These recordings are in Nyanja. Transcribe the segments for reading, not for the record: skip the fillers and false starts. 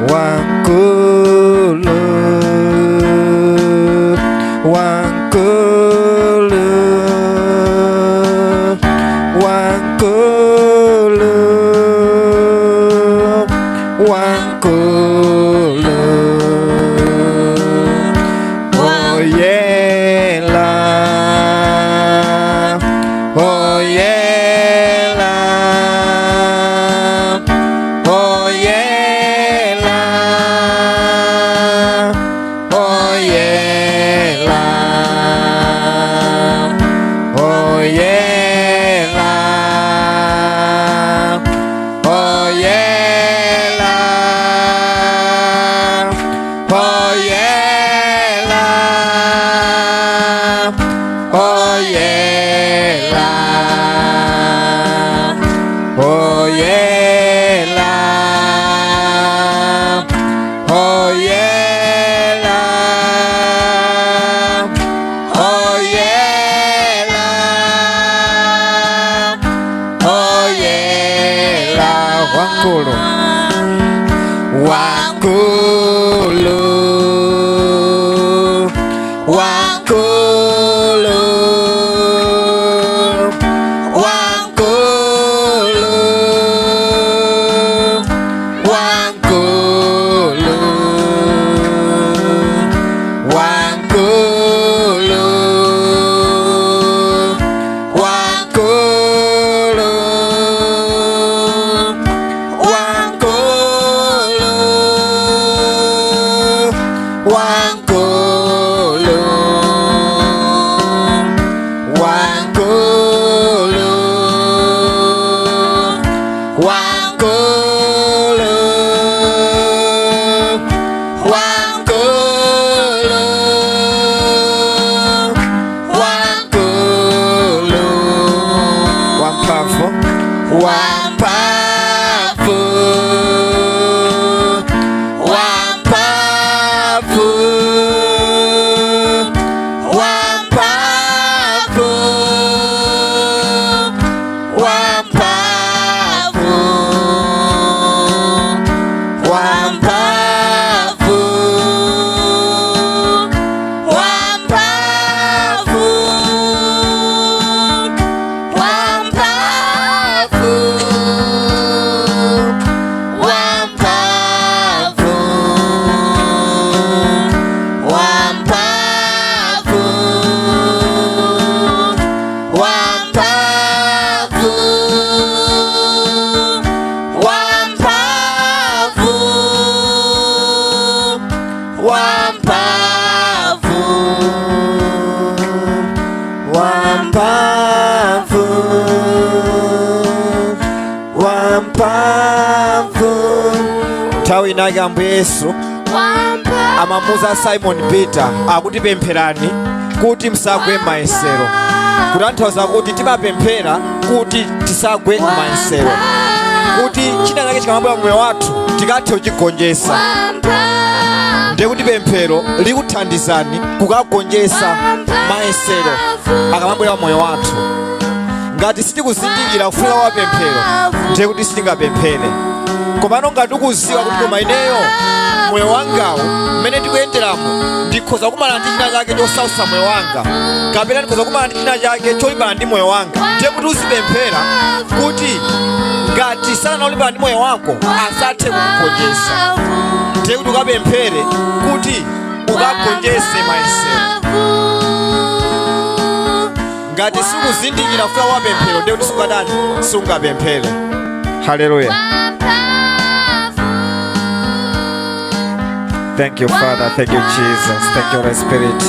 wankulu, wankulu, wankulu, wankulu, oyela, oyela, oyela, oyela, oyela, oyela, oyela, oyela, oyela, oyela, oyela, oyela, wankulu, wankulu, wankulu, wankulu, wankulu, wankulu, wankulu, wankulu, wankulu, wankulu, wankulu, wankulu, wankulu, wampafu, wampafu, wampafu, wampafu, wampafu, wampafu, wampafu, wampafu, wampafu, wampafu, wampafu, wampafu, wampafu, wampafu, wampafu. Nthawi inake Ambuye Yesu amamuza Simon Peter akuti pempherani kuti musagwe m'mayesero, kutanthauza kuti timapemphera kuti tisagwe m'mayesero, kuti china chake chikamabwera mmoyo wathu tikathe kuchigonjetsa. Ndiye kuti pemphero likuthandizani kukagonjetsa mayesero akamabwera mmoyo wathu. Ngati sitikuzindikira kufunika kwa pemphero, ndiye kuti sitingapemphere. Komano ngati ukuziwa kuti koma ineyo moyo wangawo mmene ndikuyenderamo ndikhoza kumana ndi china chake chosausa moyo wanga, kapena ndikhoza kumana ndi china chake cholimbana ndi moyo wanga, ndiye kuti uzipemphera kuti ngati Satana olimbana ndi moyo wako asathe kukugonjetsa. Ndiye kuti ukapemphere kuti ukagonjetse mayesero. Ngati sikuzindikira kufunika kwa pemphero, ndiye kuti sukadani sungapemphere. Haleluya. Thank you, Father. Thank you, Jesus. Thank you, Holy Spirit.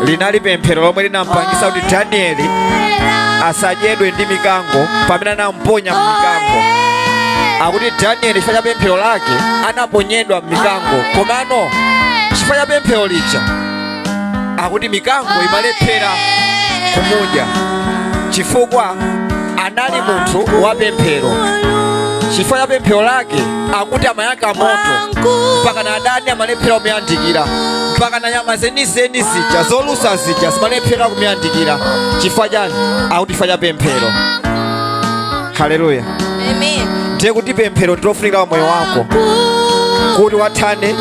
Linali pemphero lomwe linampangisa kuti Danieli asadyedwe ndi mikango pamene anamponya m'mikango. Akuti Danieli chifukwa cha pemphero lake anaponyedwa m'mikango, komano chifukwa cha pemphero lija akuti mikango imalephera kumudya chifukwa anali munthu wa pemphero. Chifukwa cha pemphero lake akuti amayaka moto mpaka na adani amalephera kumuyandikira, mpaka na nyama zenizeni zija zolusa zija zimalephera kumuyandikira. Chifukwa chani? Akuti chifukwa cha pemphero. Haleluya. Amen. Ndiye kuti pemphero ndilofunika moyo wako. kuti wathane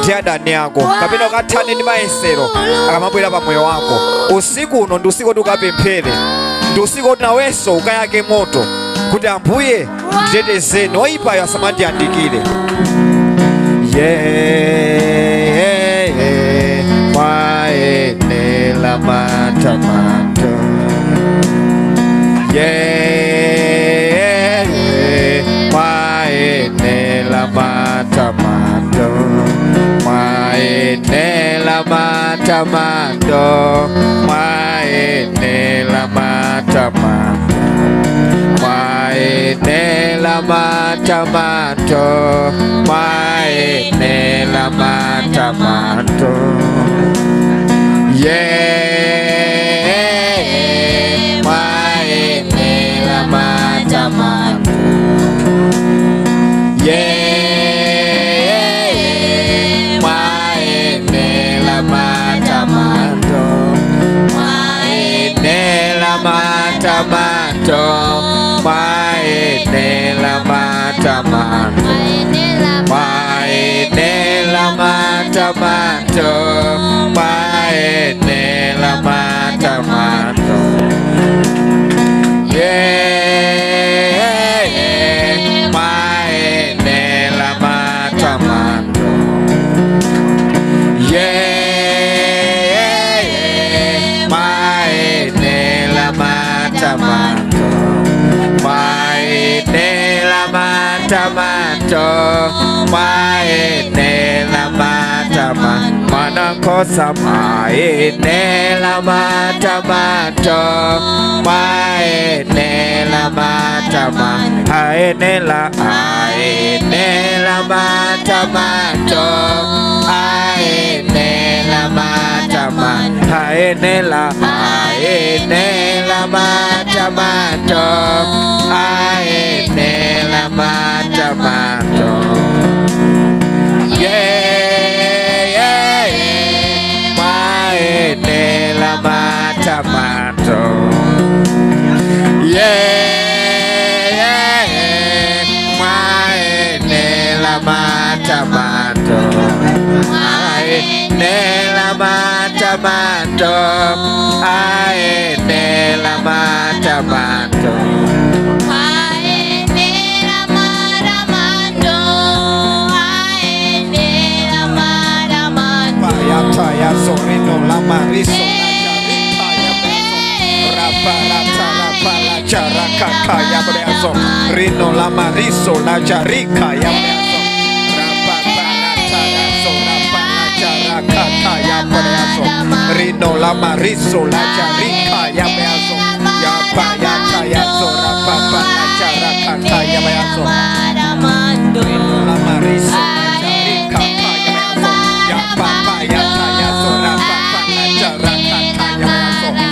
ndi adani ako kapena ukathane ndi mayesero akamabwera pa moyo wako. Usiku uno ndi usiku kuti ukapemphere, ndi usiku kuti nawenso ukayake moto kuti Ambuye nditetezeni, oyipayo asamandiyandikire. Mwayenera matamando, mwayenera matamando, mwayenera matamando, mwayenera matamando, mwayenera matamando, mwayenera matamando. Mwayenera matamando, mwayenera matamando, mwayenera matamando, mwayenera matamando, mwayenera matamando, mwayenera matamando. Mwayenera matamando, mwayenera matamando, mwayenera matamando, mwayenera matamando. Mwanakosa mwayenera matamando, mwayenera matamando, ayenera matamando, ayenera matamando, ayenera matamando, ayenera matamando. Mwayenera matamando, mwayenera matamando, ayenera matamando, ayenera matamando. Ya sorino la mariso la jarika ya charaka ya breazo rino la mariso la jarika ya breazo charaka ya breazo rino la mariso la jarika ya breazo ya payata ya zora papa la charaka ya breazo rino la mariso la jarika ya breazo ya papa ya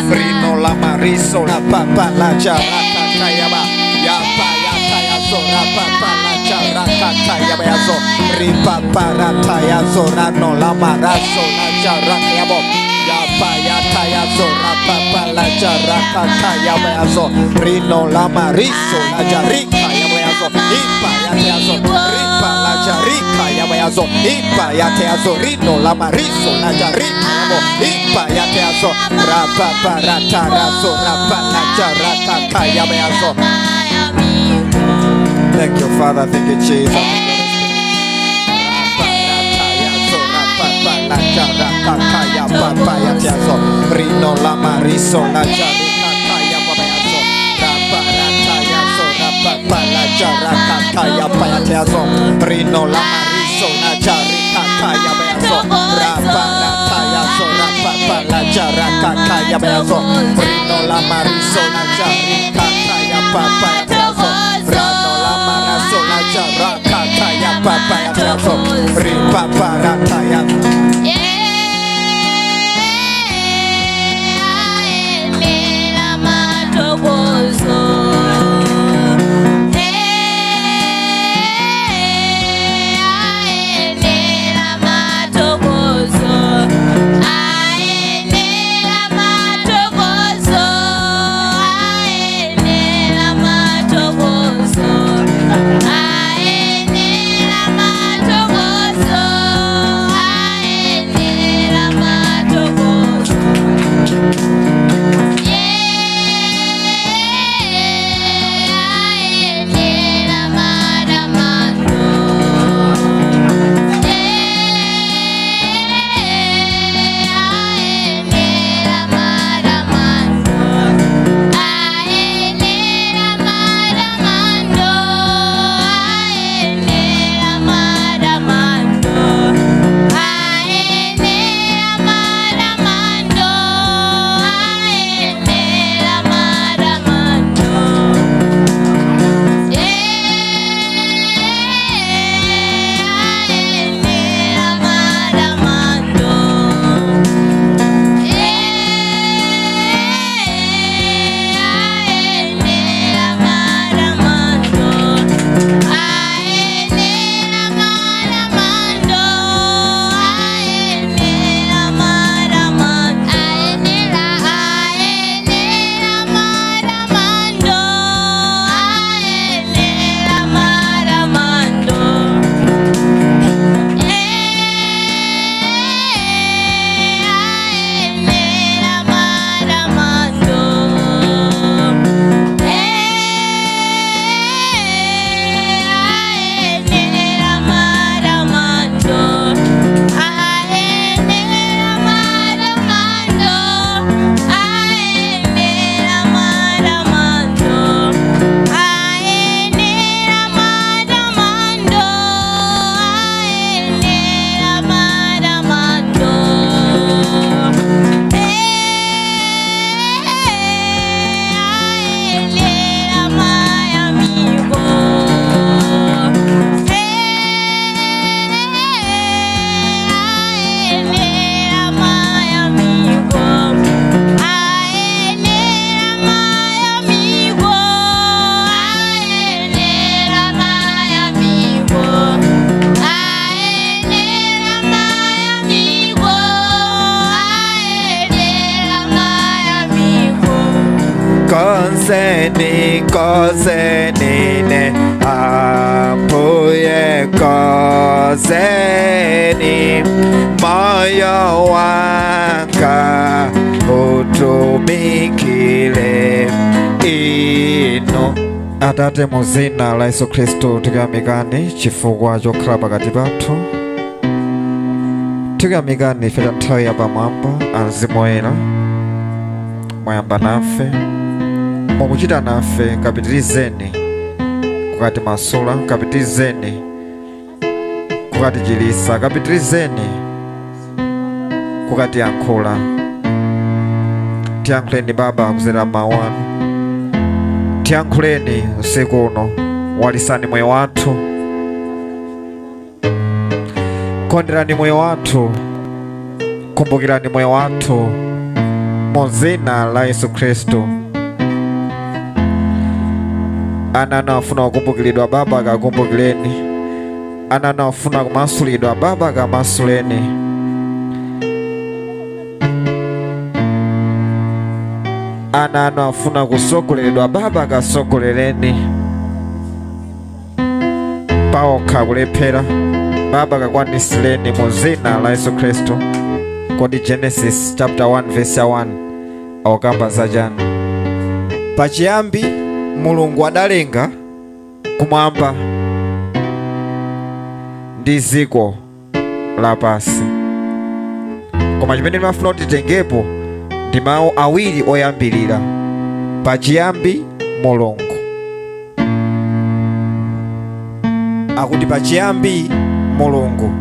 Rino la mariso la papa la charaka kayaba ya pa ya ta ya zora papa la charaka kayaba ya zo ripa para ta ya zora no la maraso la charaka yabo ya pa ya ta ya zora papa la charaka kayaba ya zo rino la mariso la jarika yabo ya zo ipa ya ta ya zo ripa la jarika yabo ya zo ipa ya ta ya zo rino la mariso la jarika yabo ipa ya ta ya zo rapa para ta ya zo rapa la charaka kayaba ya zo. Thank you, Father. Thank you, Jesus. Rino la mariso la jarika kaya payazo rapa tayazo rapa la jaraka kaya payazo Rino la mariso la jarika kaya payazo rapa tayazo rapa la jaraka kaya payazo Rino la mariso la jarika kaya payazo Rino la mariso la jaraka kaya payazo ripa para tayazo. Ayenera kozeni ambuye kozeni moyo wanga utumikile ino. Atate mu dzina la Yesu Khristu tikuyamikani chifukwa chokhala pakati pathu. Tikuyamikani ife nthawi yapamwamba Mzimu Woyera mwayamba nafe, mukuchita nafe, kapitirizeni kukati masula, kapitirizeni kukati chilisa, kapitirizeni kukati yankhula. Tiyankhuleni Baba kudzera mawu anu, tiyankhuleni usiku uno, walisani moyo wathu, konderani moyo wathu, kumbukirani moyo wathu mu dzina la Yesu Khristu. Ana anafuna kukumbukiridwa Baba akakumbukireni, ana anafuna kumasulidwa Baba akamasuleni. Ana anafuna kusogoleredwa Baba akasogolereni. Paokha kulephera Baba akakwanisileni mu dzina la Yesu Khristu. Kodi Genesis chapter 1 verse 1 akamba zachani? Pachiyambi Mulungu adalenga kumwamba ndi dziko lapansi. Koma chimene ndimafuna kuti titengepo ndi mawu awiri oyambirira: pachiyambi Mulungu. Akuti pachiyambi Mulungu.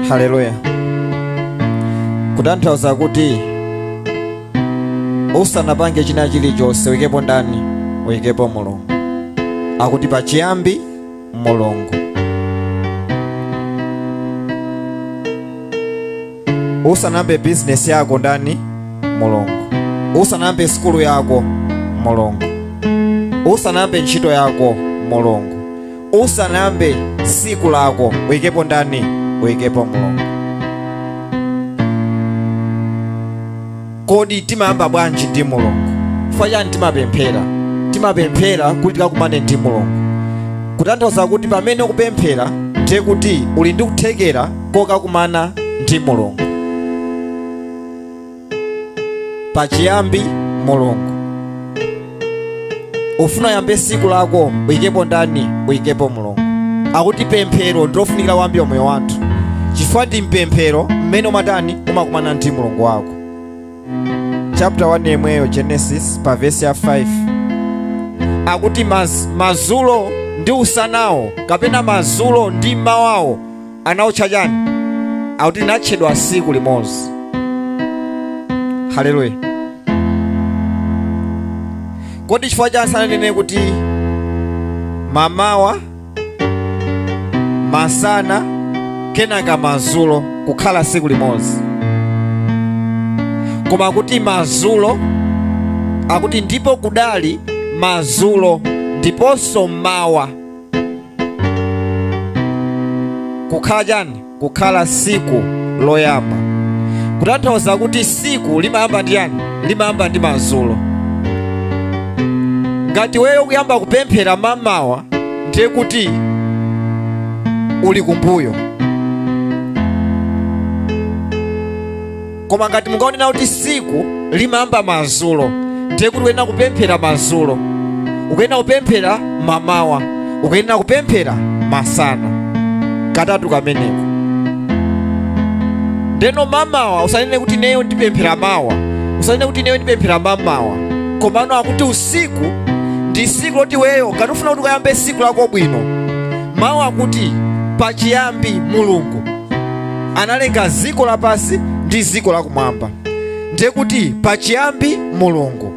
Haleluya. Kutanthauza kuti usanapange china chilichonse uyikepo ndani? Uyikepo Mulungu. Akuti pachiyambi Mulungu. Usanambe business yako ndani? Mulungu. Usanambe skulu yako? Mulungu. Usanambe ntchito yako? Mulungu. Usanambe siku lako uyikepo ndani? Uyikepo Mulungu. Kodi timayamba bwanji ndi Mulungu? Fayani timapemphera. Timapemphera kuti tikakumane ndi Mulungu. Kutanthauza kuti pamene ukupemphera ndiye kuti uli ndi kuthekera kokakumana ndi Mulungu. Pachiyambi Mulungu. Ufuna yambe siku lako uyikepo ndani? Uyikepo Mulungu. Akuti pemphero ndofunikira kwambiri moyo wathu, chifukwa ndi mpemphero mmene umatani umakumana ndi Mulungu wako. Chapter 1 yemweyo Genesis pa verse ya 5 akuti mazulo ndi usanawo kapena mazulo ndi mmawawo anawotcha chani? Akuti natchedwa siku limodzi. Haleluya. Kodi chifukwa chani sananene kuti mamawa, masana, kenaka mazulo kukhala siku limodzi? Koma kuti mazulo, akuti ndipo kudali mazulo ndiponso mmawa kukhala chani? Kukhala siku loyamba. Kutanthauza kuti siku limayamba ndi yani? Limayamba ndi mazulo. Ngati wewe ukuyamba kupemphera mamawa ndiye kuti uli kumbuyo. Koma ngati mungaonena kuti siku limayamba mazulo ndiye kuti ukuyenda kupemphera mazulo, ukuyenda kupemphera mamawa, ukuyenda kupemphera masana, katatu kameneko. Ndeno mamawa usanene kuti neyo ndipemphera mawa, usanene kuti neyo ndipemphera mamawa. Komano akuti usiku ndi siku loti weyo ngati ufuna kuti ukayambe siku lako bwino. Mawu akuti pachiyambi Mulungu analenga dziko lapansi ndi dziko lakumwamba. Ndiye kuti pachiyambi Mulungu.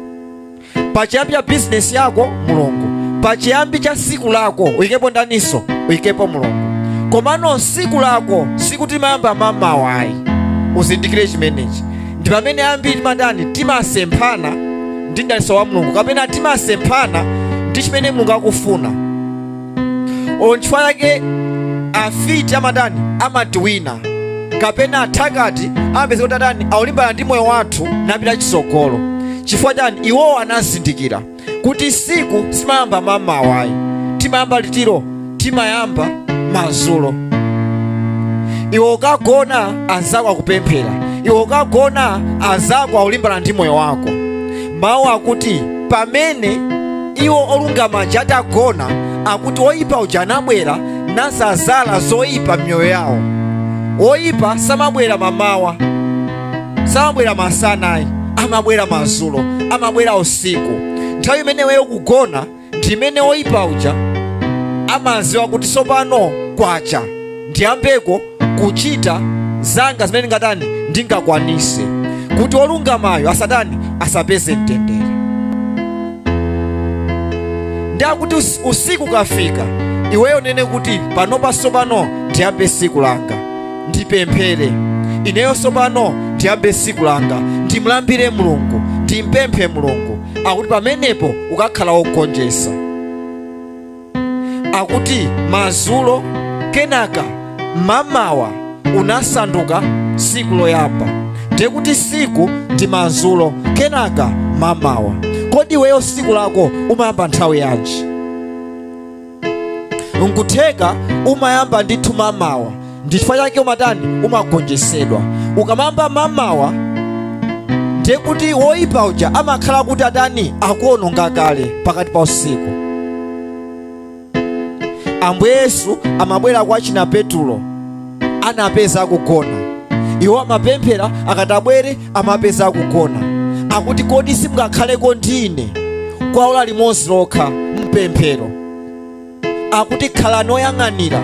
Pachiyambi cha business yako Mulungu. Pachiyambi cha siku lako uyikepo ndaniso? Uyikepo Mulungu. Komano siku lako sikuti limayamba mamawa ayi. Uzindikire chimenechi. Ndi pamene ambiri timadani timasemphana ndi mdalitso wa Mulungu, kapena timasemphana ndi chimene Mulungu akufuna. Chifukwa chake afiti amatani amatiwina kapena athakati amapeza kuti atani aulimbana ndi moyo wathu napita chisogolo. Chifukwa chani? Iwowo anazindikira kuti siku simayamba mamawa ayi, timayamba litiro, timayamba madzulo. Iwe ukagona anzako akupemphera, iwe ukagona anzako aulimbana ndi moyo wako. Mawu akuti pamene iwo olungama aja atagona, akuti oyipa uja anabwera nazazala zoyipa m'myoyo yawo. Oyipa samabwera mamawa, samabwera masanayi, amabwera madzulo, amabwera usiku. Nthawi imene weyo kugona ndi imene oyipa uja amaziwa kuti tsopano kwacha, ndiyambeko kuchita zanga zimene ngatani ndingakwanise, kuti olungamayo asatani asapeze mtendere. Ndakuti usiku kafika, iweyo nene kuti panopa tsopano ndiyambe siku langa, ndipemphere. Ineyo tsopano ndiyambe siku langa, ndimulambire Mulungu, ndimpemphe Mulungu. Akuti pamenepo ukakhala wogonjetsa. Akuti madzulo kenaka mamawa unasanduka siku loyamba. Ndiye kuti siku ndi madzulo kenaka mamawa. Kodi iweyo siku lako umayamba nthawi yanji? Nkutheka umayamba ndithu mamawa, ndi chifukwa chake umatani umagonjetsedwa. Ukamamba mamawa ndiye kuti woyipa uja amakhala kuti atani akuononga kale pakati pa usiku. Ambuye Yesu amabwera kwa china Petulo, anapeza akugona. Iwo amapemphera, akatabwere amapeza akugona. Akuti kodi simungakhaleko ndine kwa ola limodzi lokha mpemphero. Akuti khalani oyang'anira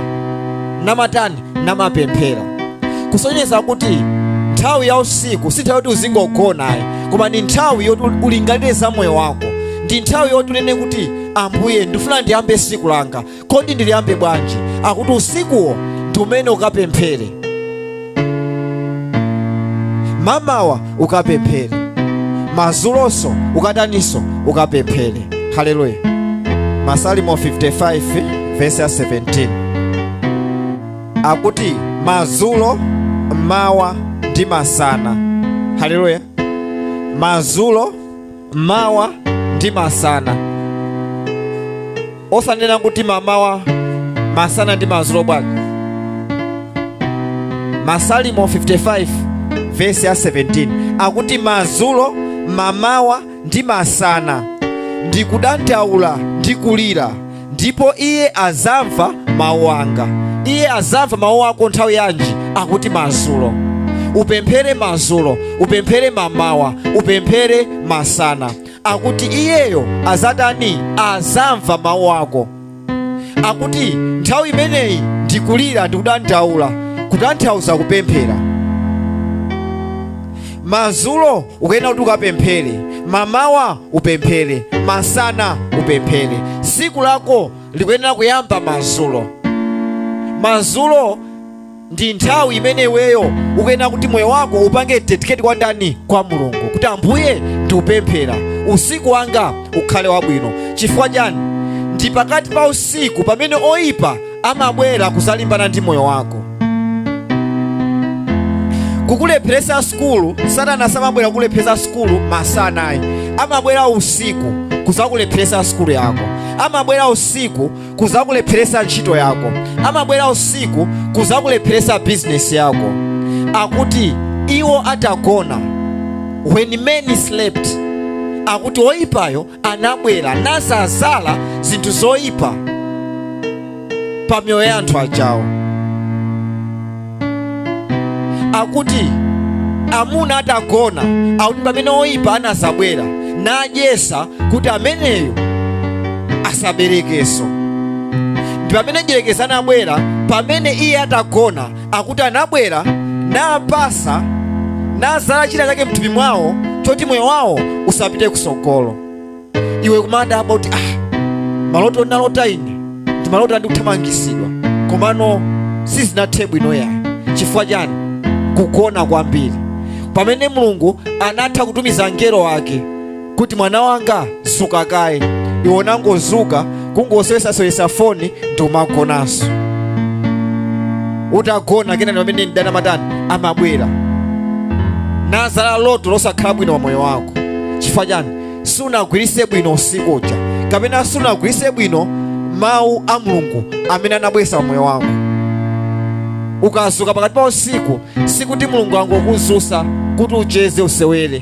namatani namapemphera. Kusonyeza kuti nthawi ya usiku si nthawi yoti uzingogona ayi, koma ndi nthawi yoti ulingalire za moyo wako. Ndi nthawi yoti unene kuti Ambuye ndifuna ndiyambe siku langa, kodi ndiliyambe bwanji? Akuti usikuwo ndi umene ukapemphere, mamawa ukapemphere, madzuloso ukataninso ukapemphere. Haleluya. Masalimo 55 verse 17 akuti madzulo, mawa ndi masana. Haleluya. Madzulo, mawa ndi masana. Osanena kuti mamawa, masana ndi madzulo bwanji. Masalimo 55 verse 17 akuti madzulo, mamawa ndi masana ndikudandaula ndikulira, ndipo iye azamva mawu anga. Iye azamva mawu ako nthawi yanji? Akuti madzulo. Upemphere madzulo, upemphere mamawa, upemphere masana. Akuti iyeyo azatani azamva mawu ako. Akuti nthawi imeneyi ndikulira ndikudandaula, kutanthauza kupemphera. Madzulo ukayena kuti ukapemphere, mamawa upemphere, masana upemphere. Siku lako likuyenera kuyamba madzulo. Madzulo ndi nthawi imene iweyo ukuyenera kuti moyo wako upange dedicate kwa ndani? Kwa Mulungu. Kuti Ambuye ndiupemphera, usiku wanga ukhale wabwino. Chifukwa chani? Ndi pakati pa usiku pamene oyipa amabwera kuzalimbana ndi moyo wako. Kukulepheresa skulu, Satana samabwera kukulepheresa skulu masana ayi, amabwera usiku kuzakulepheresa skulu yako. Amabwera usiku kuzakulepheresa ntchito yako. Amabwera usiku kuzakulepheresa business yako. Akuti iwo atagona, when men slept, akuti oyipayo anabwera nazazala zinthu zoyipa pa mioyo ya anthu ajawo. Akuti amuna atagona, akuti pamene oyipa anazabwera nadyesa kuti ameneyo asaberekenso. Ndi pamene njerekeza anabwera, pamene iye atagona, akuti anabwera napasa nazala china chake mthupi mwawo choti moyo wawo usapite kusogolo. Iwe kumada kuti maloto nalota ine ndi maloto andikuthamangisidwa, komano sizinathe bwino yayi. Chifukwa chani? Kugona kwambiri. Pamene Mulungu anatha kutumiza angelo wake kuti mwana wanga zuka kaye, iwe nangozuka kungosewesa foni ndi umagonanso. utagona kena pamene mdani amatani amabwera nazala loto losakhala bwino wa moyo wako. Chifukwa chani? Sunagwiritse bwino usiku uja, kapena sunagwiritse bwino mawu a Mulungu amene anabweretsa moyo wako. Ukazuka pakati pa usiku, sikuti Mulungu angokuzunsa kuti ucheze usewere,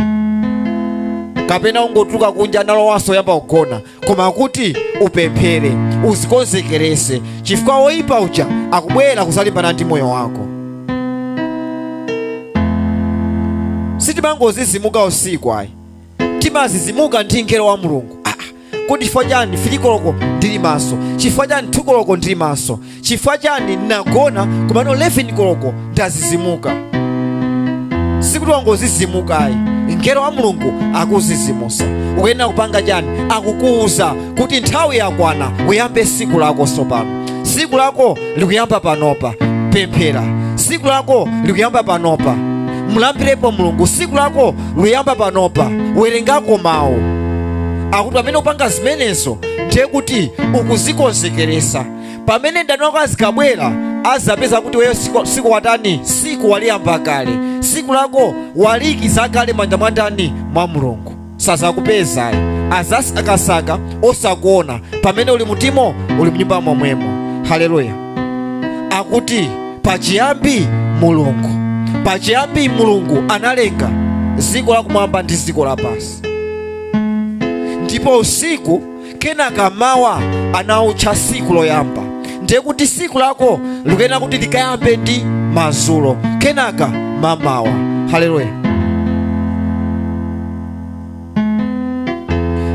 kapena ungotuluka kunja nalowanso yamba kugona, koma kuti upemphere, uzikonzekerese, chifukwa woyipa uja akubwera kuzalimbana ndi moyo wako. Sitimangozizimuka usiku ayi, timazizimuka ndi mngelo wa Mulungu. Kuti chifukwa chani filikoloko ndili maso, chifukwa chani thukoloko ndili maso, chifukwa chani nagona komano 11 koloko ndazizimuka. Sikuti wangozizimuka ayi, mngelo wa Mulungu akuzizimusa. Ukuyenda kupanga chani? Akukuuza kuti nthawi yakwana uyambe siku lako sopano. Siku lako likuyamba panopa, pemphera. Siku lako likuyamba panopa, mulambirepo Mulungu. Siku lako likuyamba panopa, werengako mawu. Akuti pamene upanga zimenezo ndiye kuti ukuzikonzekeresa. Pamene mdani wako azikabwera azapeza kuti weyo siku watani, siku waliyamba kale, siku lako walikiza kale manja mwandani mwa Mulungu. Sazakupeza ayi, azasakasaka osakuona pamene uli mutimo, uli mnyumba momwemo. Haleluya. Akuti pachiyambi Mulungu, pachiyambi Mulungu analenga ziko lakumwamba ndi ziko lapansi. Ndipo usiku kenaka mawa anautcha siku loyamba. Ndiye kuti siku lako likuyenda kuti likayambe ndi mazulo, kenaka mamawa. Haleluya.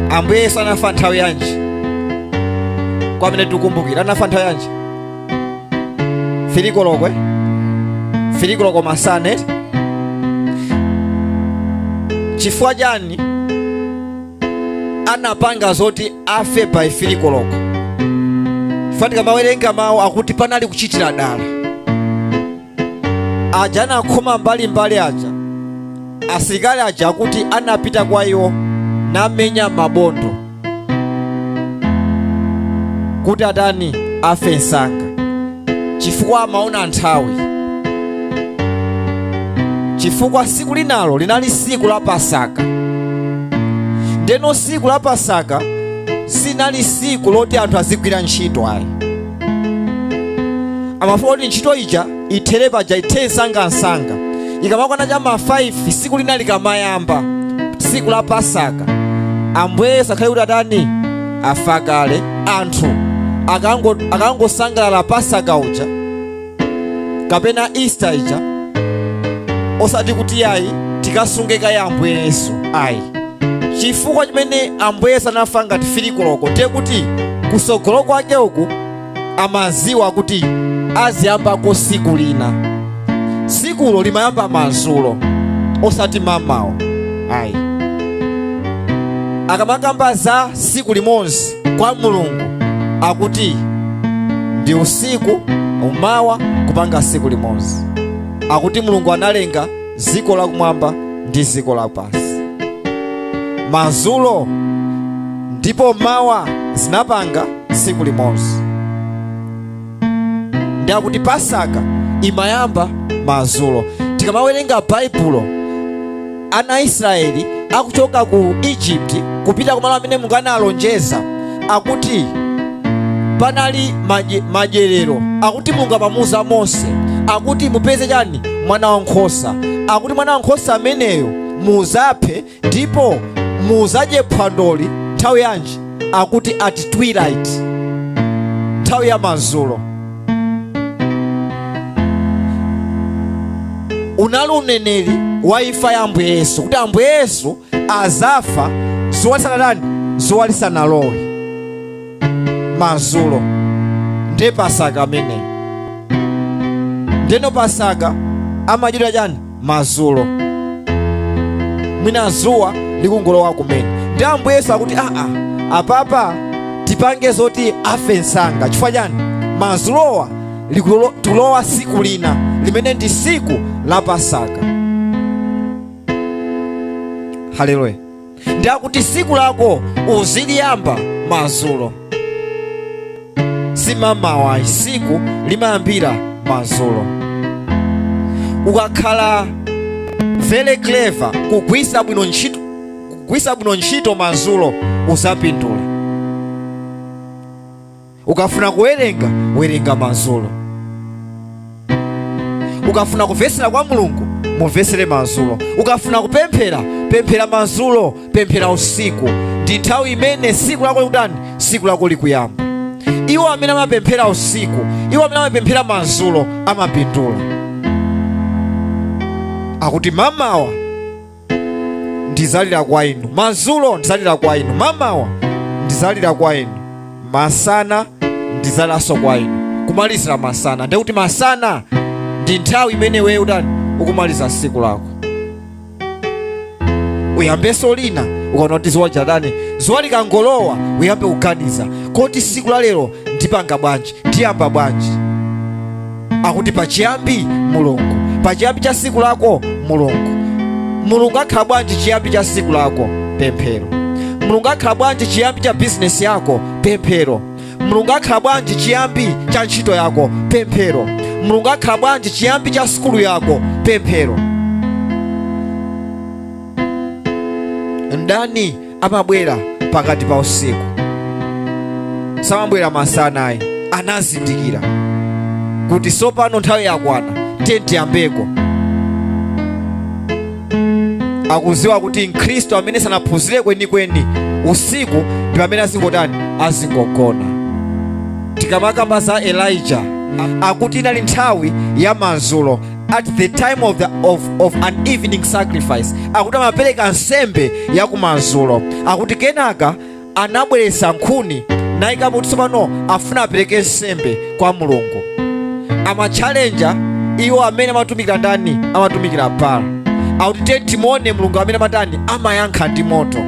Ambuye Yesu anafa nthawi yanji? Kwa amene tikumbukira anafa nthawi yanji? Filikoloko filikoloko masane. Chifukwa chani anapanga zoti afe pa filikoloko? Fatika mawerenga mawu akuti panali kuchitira dala. Aja anakhoma mbali aja, asilikali aja akuti anapita kwa iwo namenya mabondo kuti atani afe nsanga, chifukwa amaona nthawi. Chifukwa siku linalo linali siku la Pasaka. Ndeno siku la Pasaka sinali siku loti anthu azigwira ntchito ayi. Amafuna kuti ntchito ija ithere paja, ithe nsanga. Ikamakwana cha ma 5 siku lina likamayamba, siku la Pasaka, Ambuye Yesu akhale kuti atani afa kale, anthu akangosangalala Pasaka uja kapena Easter ija, osati kuti ayi tikasungeka ya Ambuye Yesu ayi. Chifukwa chimene Ambuye Yesu anafa ngati filikoloko ndiye kuti kusogolo kwake uku amaziwa kuti aziyambako siku lina. Sikulo limayamba mazulo osati mamawa ayi. Akamakamba za siku limodzi kwa Mulungu akuti ndi usiku umawa kupanga siku limodzi. Akuti Mulungu analenga ziko lakumwamba ndi ziko lapansi, mazulo ndipo mawa zinapanga siku limodzi. Ndi akuti Pasaka imayamba mazulo. Tikamawerenga Baibulo, ana Israeli akuchoka ku Egypt kupita kumalo amene Mulungu analonjeza, akuti panali madyerero. Akuti Mulungu amamuza Mose akuti mupeze chani? Mwana wankhosa. Akuti mwana wankhosa ameneyo muzaphe ndipo muzadye phwandoli nthawi yanji? Akuti at twilight, nthawi ya mazulo. Unali uneneri wa imfa ya Ambuye Yesu, kuti Ambuye Yesu azafa zuwa lisanalowe mazulo. Ndiye Pasaka amene. Ndeno Pasaka amadyedwa chani? Mazulo, mwina zuwa likungolowa kumene. Ndi Ambuye Yesu akuti apapa tipange zoti afe nsanga. Chifukwa chani? Mazulowa likulowa siku lina limene ndi siku la Pasaka. Haleluya. Ndi akuti siku lako uziliyamba mazulo, si mamawa. Siku limayambira mazulo. Ukakhala very clever kugwisa bwino ntchito mazulo uzapindula. Ukafuna kuwerenga, werenga mazulo. Ukafuna kuvesera kwa Mulungu, muvesere mazulo. Ukafuna kupemphera, pemphera mazulo, pemphera usiku. Ndi nthawi imene siku lako likutani, siku lako likuyamba. Iwo amene amapemphera usiku, iwo amene amapemphera mazulo amapindula. Akuti mamawa ndizalira kwa inu, mazulo ndizalira kwa inu, mamawa ndizalira kwa inu, masana ndizaliranso kwa inu. Kumalizira masana, ndikuti masana ndi nthawi imene wewe udani ukumaliza siku lako. Uyambeso lina ukaona kuti zuwa chadani, zuwa likangolowa uyambe kuganiza kuti siku la lero ndipanga bwanji, ndiyamba bwanji. Akuti pachiyambi Mulungu, pachiyambi cha siku lako Mulungu. Mulungu akhala bwanji chiyambi cha siku lako? Pemphero. Mulungu akhala bwanji chiyambi cha business yako? Pemphero. Mulungu akhala bwanji chiyambi cha ntchito yako? Pemphero. Mulungu akhala bwanji chiyambi cha skulu yako? Pemphero. Ndani amabwera pakati pa usiku, samabwera masana ayi. Anazindikira kuti sopano nthawi yakwana, tiyambeko. Akuziwa kuti Mkhristu amene sanaphunzire kwenikweni usiku ndi pamene azingotani, azingogona. Tikamakamba za Elijah, akuti inali nthawi ya mazulo, at the time of an evening sacrifice. Akuti amapereka nsembe ya kumazulo. Akuti kenaka anabweretsa nkhuni nayika kuti tsopano afuna apereke nsembe kwa Mulungu. Amachallenja iwo amene amatumikira ndani, amatumikira Baala. Akuti timone Mulungu amene amatani, amayankha ndi moto.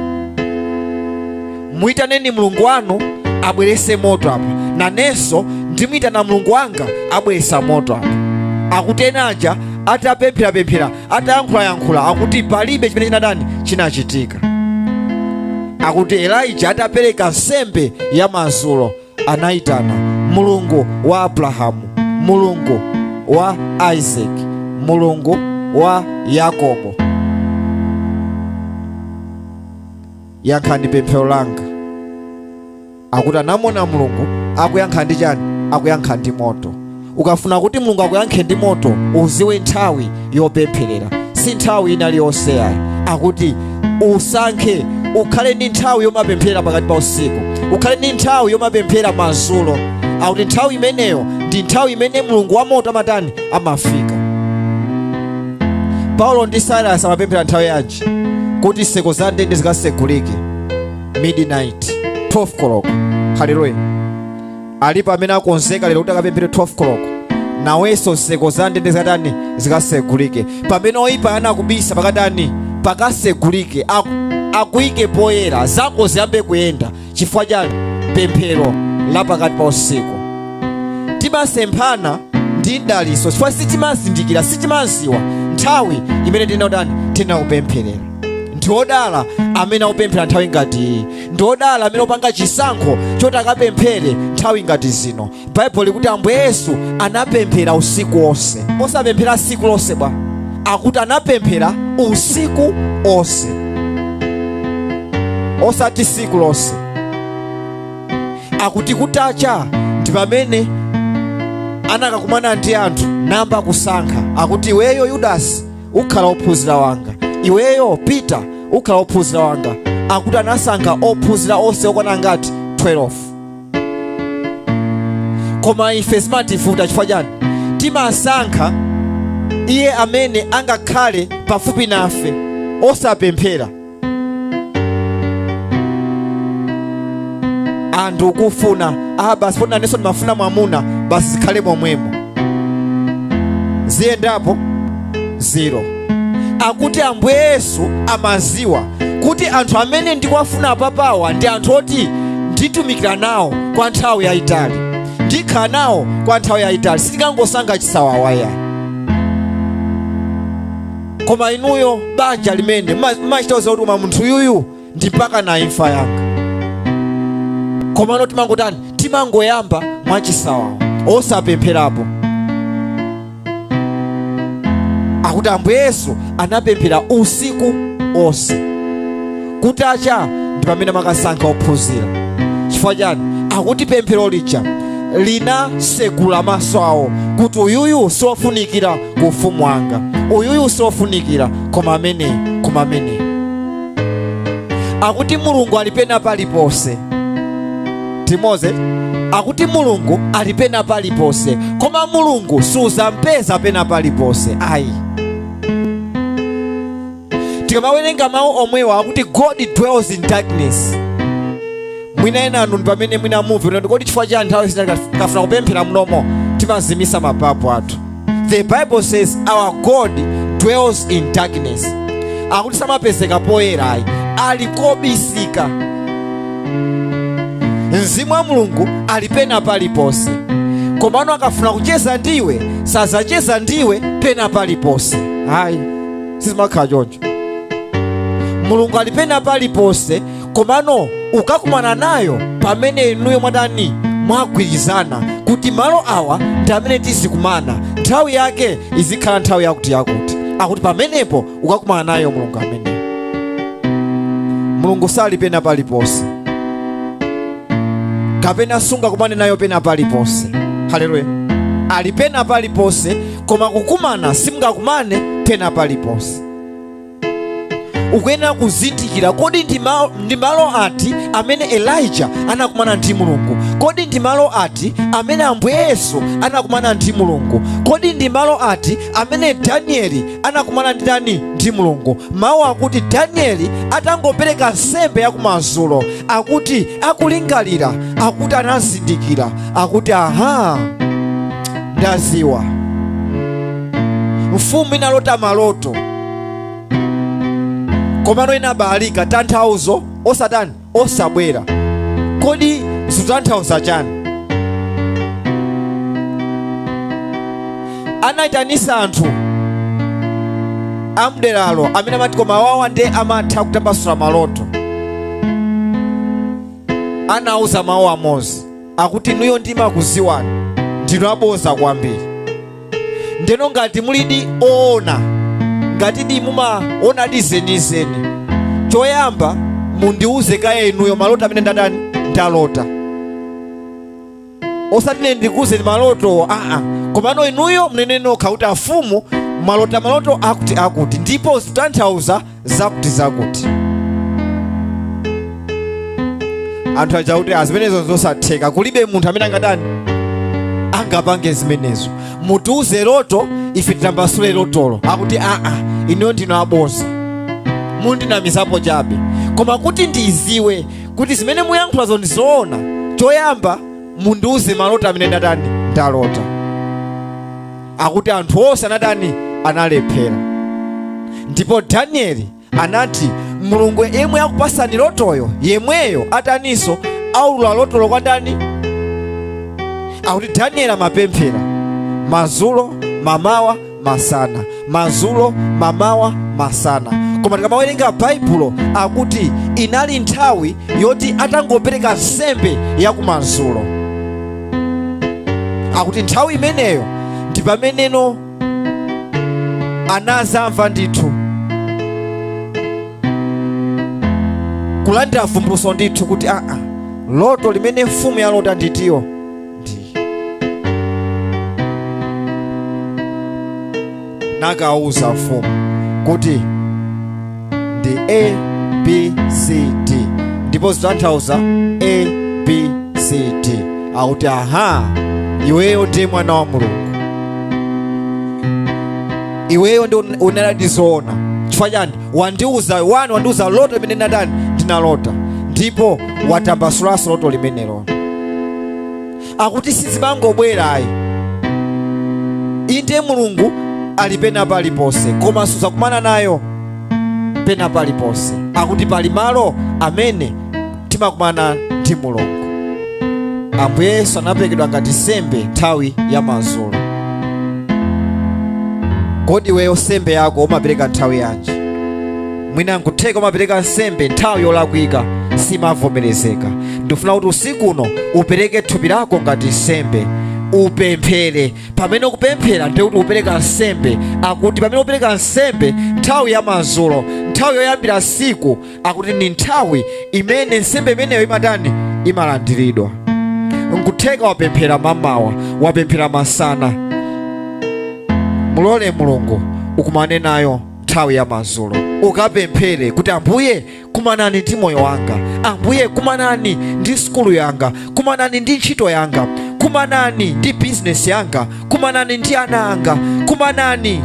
Muyitaneni Mulungu wanu abwerese moto apa, nanenso ndimuyitana Mulungu wanga abweresa moto apa. Akuti enaja atapemphera, atayankhula, akuti palibe chimene chinadani chinachitika. Akuti Elijah atapereka nsembe ya mazulo, anayitana Mulungu wa Abrahamu, Mulungu wa Isaac, Mulungu wa Yakobo, yankhani pemphero langa. Akuti anamona Mulungu akuyankha ndi chani? Akuyankha ndi moto. Ukafuna kuti Mulungu akuyankhe ndi moto, uziwe nthawi yopempherera, si nthawi ina iliyonse ayi. Akuti usankhe ukhale ndi nthawi yomapemphera pakati pa usiku, ukhale ndi nthawi yomapemphera mazulo. Akuti nthawi imeneyo ndi nthawi imene Mulungu wa moto amatani, amafika. Paulo ndi Silas amapemphera nthawi yanji? Kuti nseko za ndende zikasegulike midnight, 12 o'clock. Haleluya. Alipo amene akonzeka lero kuti akapemphere 12 o'clock, nawenso nseko za ndende zikatani, zikasegulike. Pamene oyipa anakubisa pakatani, pakasegulike, akuyike poyera, zako ziyambe kuyenda. Chifukwa chani? Pemphero la pakati pa usiku. Timasemphana ndi daliso chifukwa sitimazindikira, sitimaziwa nthawi imene tinakupempherera. Ndiodala amene akupemphera nthawi ngati iyi. Ndiodala amene opanga chisankho choti akapemphere nthawi ngati zino. Baibulo likuti Ambuye Yesu anapemphera usiku onse, osapemphera siku lonse bwa. Akuti anapemphera usiku onse, osati siku lonse. Akuti kutacha ndi pamene anakakumana ndi anthu namba kusankha. Akuti iweyo Yudasi ukhala ophunzira wanga, iweyo Peter ukhala ophunzira wanga. Akuti anasankha ophunzira onse okwana ngati 12. Koma ife simativuta chifukwa chani? Timasankha iye amene angakhale pafupi nafe, osapemphera. Anthu ukufuna basi pona neso ndimafuna mwamuna, basi zikhale momwemo, ziyendapo zero. Akuti Ambuye Yesu amaziwa kuti anthu amene ndikuwafuna papawa ndi anthu oti nditumikira nawo kwa nthawi yayitali, ndikhala nawo kwa nthawi yayitali, sitingangosankha chisawawa ya. Koma inuyo banja limene machita kuti munthu yuyu ndi mpaka na imfa yanga. Komano timangotani, timangoyamba mwachisawawa, osapempherapo. akuti Ambuye Yesu anapemphera usiku onse. Kutacha ndi pamene makasankha ophunzira. Chifukwa chani? Akuti pemphero lija linasegula maso awo kuti uyuyu sofunikira ku ufumu wanga, uyuyu sofunikira koma amene. Akuti Mulungu alipena paliponse. Timoze akuti Mulungu alipena paliponse, koma Mulungu suzampeza pena paliponse. Ayi. Tikamawerenga mawu omwewa akuti God dwells in darkness. Mwina ena anu pamene mwina move kodi chifukwa cha nthawi kafuna kupemphera mnomo timazimisa mapapu athu. The Bible says our God dwells in darkness. Akuti samapezeka poyera ayi, ali kobisika. Mzimu wa Mulungu alipena paliponse, komano akafuna kucheza ndiwe sazacheza ndiwe pena paliponse. Ayi, sizimakhala choncho. Mulungu alipena paliponse, komano ukakumana nayo pamene inuyo mwadani mwagwirizana kuti malo awa ndi amene tizikumana, nthawi yake izikhala nthawi yakuti. Akuti pamenepo ukakumana nayo Mulungu amene. Mulungu salipena paliponse, kapena sunga kumane nayo pena paliponse. Haleluya. Alipena paliponse, koma kukumana simungakumane pena paliponse. Ukuyenera kuzindikira kodi ndi malo ati amene Elijah anakumana ndi Mulungu, kodi ndi malo ati amene Ambuye Yesu anakumana ndi Mulungu, kodi ndi malo ati amene Danieli anakumana ndi Mulungu. Mawu akuti Danieli atangopereka nsembe yakumadzulo, akuti akulingalira, akuti anazindikira, akuti aha, ndaziwa mfumu inalota maloto, komano inabalika tanthauzo osatani osabwera. Kodi zitanthauza chani? Anaitanisa anthu amderalo amene amati koma wawa nde amatha kutambasula maloto. Anauza mawu amodzi akuti nuyo ndimakuziwani ndinu aboza kwambiri. Ndeno ngati mulidi oona, ngati di mumaona dizenizeni, choyamba mundiuze kaye inuyo maloto amene ndalota. Osati ndikuze maloto komano inuyo mnene nokha kuti afumu malota maloto akuti ndipo zitanthauza zakuti. Anthu aja kuti zimenezo zosatheka, kulibe munthu amene angapange zimenezo. Mutiuze loto ife titambasule lotolo. Akuti inuyo ndinu aboza, mundinamizapo chabe. Koma kuti ndiziwe kuti zimene muyankhulazo ndizoona, choyamba mundiuze maloto amene ndalota. Akuti anthu onse analephera. Ndipo Danieli anati Mulungu yemwe akupasani lotoyo yemweyo ataniso aulula lotolo kwa ndani. Akuti Danieli amapemphera mazulo, mamawa, masana, mazulo, mamawa, masana. Koma tikamawerenga Baibulo akuti inali nthawi yoti atangopereka nsembe yakumadzulo. Akuti nthawi imeneyo ndi pameneno anazamva ndithu kulandira vumbulutso ndithu kuti loto limene mfumu yalota nditiyo ndi. Nakauza mfumu kuti ndi ABCD, ndipo zitanthauza ABCD. Akuti iweyo ndiye mwana wa Mulungu, iweyo ndi unaladizoona. Chifukwa chani? Wandiuza loto limene ndinalota, ndipo watambasulaso loto limenelo. Akuti sizimangobwera ayi, inde Mulungu ali pena paliponse, koma suzakumana nayo pena paliponse. Akuti pali malo amene timakumana ndi Mulungu. Ambuye Yesu anaperekedwa ngati nsembe nthawi ya madzulo. Kodi weyo nsembe yako umapereka nthawi yanji? Mwina nkutheka umapereka nsembe nthawi yolakwika, simavomerezeka. Ndifuna kuti usiku uno upereke thupi lako ngati nsembe upemphere. Pamene ukupemphera ndikuti upereka nsembe. Akuti pamene upereka nsembe nthawi ya madzulo, nthawi yoyambira siku, akuti ni nthawi imene nsembe imeneyo imalandiridwa. Nkutheka wapemphera mamawa, wapemphera masana, mulole Mulungu ukumane nayo nthawi ya madzulo. Ukapemphere kuti Ambuye kumanani ndi moyo wanga, Ambuye kumanani ndi skulu yanga, kumanani ndi ntchito yanga, kumanani ndi bizinesi yanga, kumanani ndi ana anga, kumanani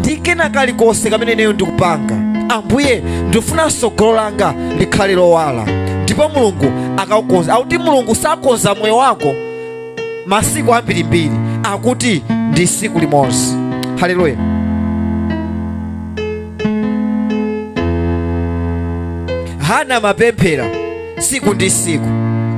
ndi kena kalikonse kamene neyo ndikupanga. Ambuye ndifuna tsogolo langa likhale lowala. Ndipo Mulungu akaukonza. Akuti Mulungu sakonza moyo wako masiku ambirimbiri, akuti ndi siku limodzi. Haleluya. Hana mapemphera siku ndi siku,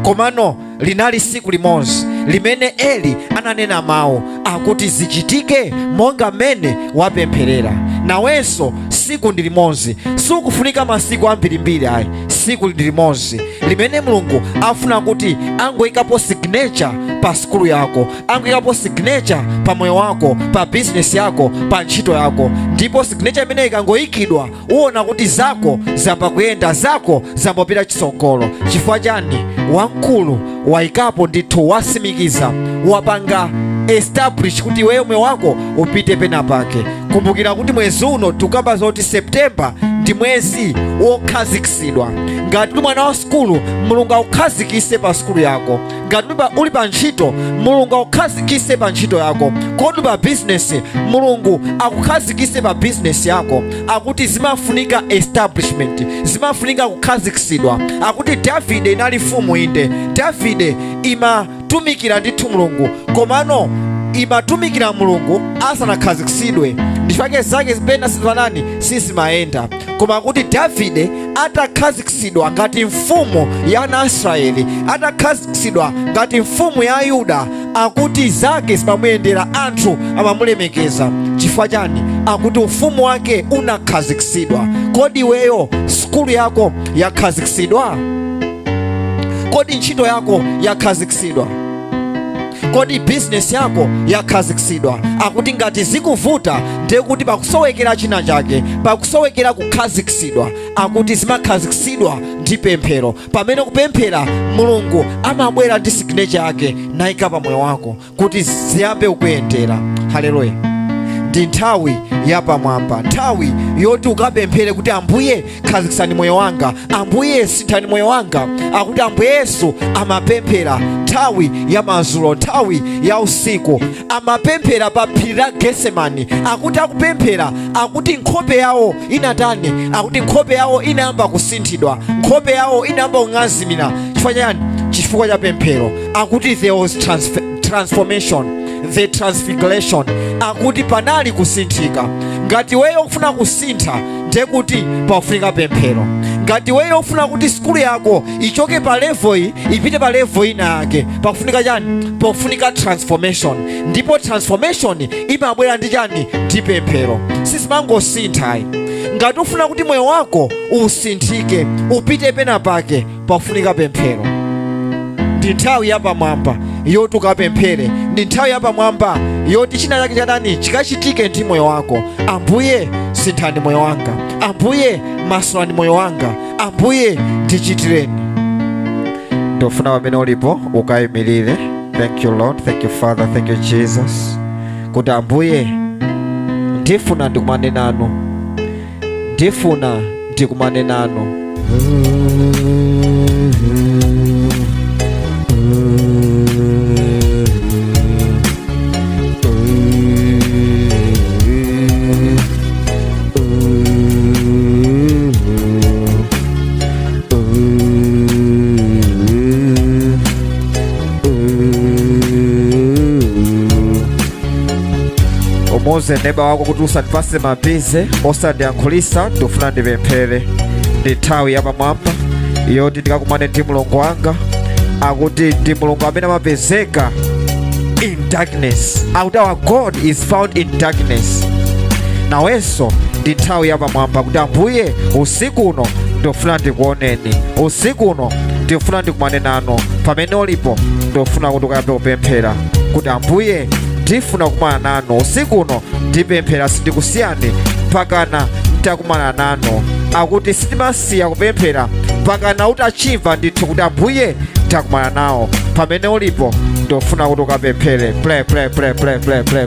komano linali siku limodzi limene Eli ananena mawu akuti zichitike monga mmene wapempherera. Nawenso siku ndi limodzi, sikufunika masiku ambirimbiri ayi, siku ndi limodzi limene Mulungu afuna kuti angoyikapo signature pa skulu yako, angoyikapo signature pa moyo wako, pa business yako, pa ntchito yako. Ndipo signature imene ikangoyikidwa uwona kuti zako zamba kuyenda, zako zambopita chitsogolo. Chifukwa chani? Wamkulu wayikapo ndithu, wasimikiza, wapanga establish kuti wewe moyo wako upite pena pake. Kumbukira kuti mwezi uno tukamba zoti September ndi mwezi wokhazikitsidwa. Ngati uli mwana wa skulu, Mulungu akukhazikise pa skulu yako. Ngati uli pa ntchito, Mulungu akukhazikise pa ntchito yako. Kodi uli pa business, Mulungu akukhazikise pa business yako. Akuti zimafunika establishment, zimafunika kukhazikitsidwa. Akuti Davide inali mfumu inde, Davide imatumikira ndithu Mulungu, komano imatumikira Mulungu asanakhazikitsidwe. Ndifake zake zipena sizifanani sizimayenda. Koma kuti Davide atakhazikitsidwa ngati mfumu ya Israeli, atakhazikitsidwa ngati mfumu ya Yuda, akuti zake zimamuyendera, anthu amamulemekeza. Chifukwa chani? Akuti ufumu wake unakhazikitsidwa. Kodi weyo skulu yako yakhazikitsidwa? Kodi ntchito yako yakhazikitsidwa? Kodi business yako yakhazikitsidwa? Akuti ngati zikuvuta ndiye kuti pakusowekera china chake, pakusowekera kukhazikitsidwa. Akuti zimakhazikitsidwa ndi pemphero. Pamene kupemphera, Mulungu amabwera ndi signature yake nayika pa moyo wako kuti ziyambe kukuyendera. Haleluya. Ndi nthawi yapamwamba, nthawi yoti ukapemphere kuti Ambuye khazikitsani moyo wanga, Ambuye sinthani moyo wanga. Akuti Ambuye Yesu amapemphera nthawi ya madzulo, nthawi ya usiku, amapemphera pa phiri la Getsemani. Akuti akupemphera, akuti nkhope yawo inatani? Akuti nkhope yawo inayamba kusinthidwa, nkhope yawo inayamba kung'azimira. Chifukwa chani? Chifukwa cha pemphero. Akuti there was transformation, the transfiguration. Akuti panali kusinthika. Ngati weyo ufuna kusintha, ndiye kuti pafunika pemphero. Ngati weyo ufuna kuti skulu yako ichoke pa level iyi ipite pa level ina yake, pafunika chani? Pafunika transformation. Ndipo transformation imabwera ndi chani? Ndi pemphero. Sizimangosintha. Ngati ufuna kuti moyo wako usinthike, upite pena pake, pafunika pemphero. Ndi nthawi yapamwamba yoti ukapemphere, ndi nthawi yapamwamba yoti china chake chadani chikachitike ndi moyo wako. Ambuye sinthani moyo wanga, Ambuye masulani moyo wanga, Ambuye ndichitireni. Ndofuna pamene ulipo ukayimirire. Thank you Lord, thank you Father, thank you Jesus. Kuti Ambuye ndifuna ndikumane nanu, ndifuna ndikumane nanu. Umuze neba wako kuti usandipase mabize, osandiyankhulisa, ndofuna ndipemphere. Ndi nthawi yapamwamba yoti ndikakumane ndi Mulungu wanga. Akuti ndi Mulungu amene amapezeka in darkness. Akuti our God is found in darkness. Nawenso ndi nthawi yapamwamba kuti Ambuye usiku uno ndofuna ndikuoneni, usiku uno ndifuna ndikumane nanu. Pamene ulipo ndofuna kuti ukayambe kupemphera kuti Ambuye ndifuna kukumana nanu usiku uno, ndipemphera sindikusiyani mpakana ntakumana nanu. Akuti sitimasiya kupemphera mpakana utachimva ndithu kuti Ambuye ndakumana nawo. Pamene ulipo ndofuna kuti ukapemphere. Play.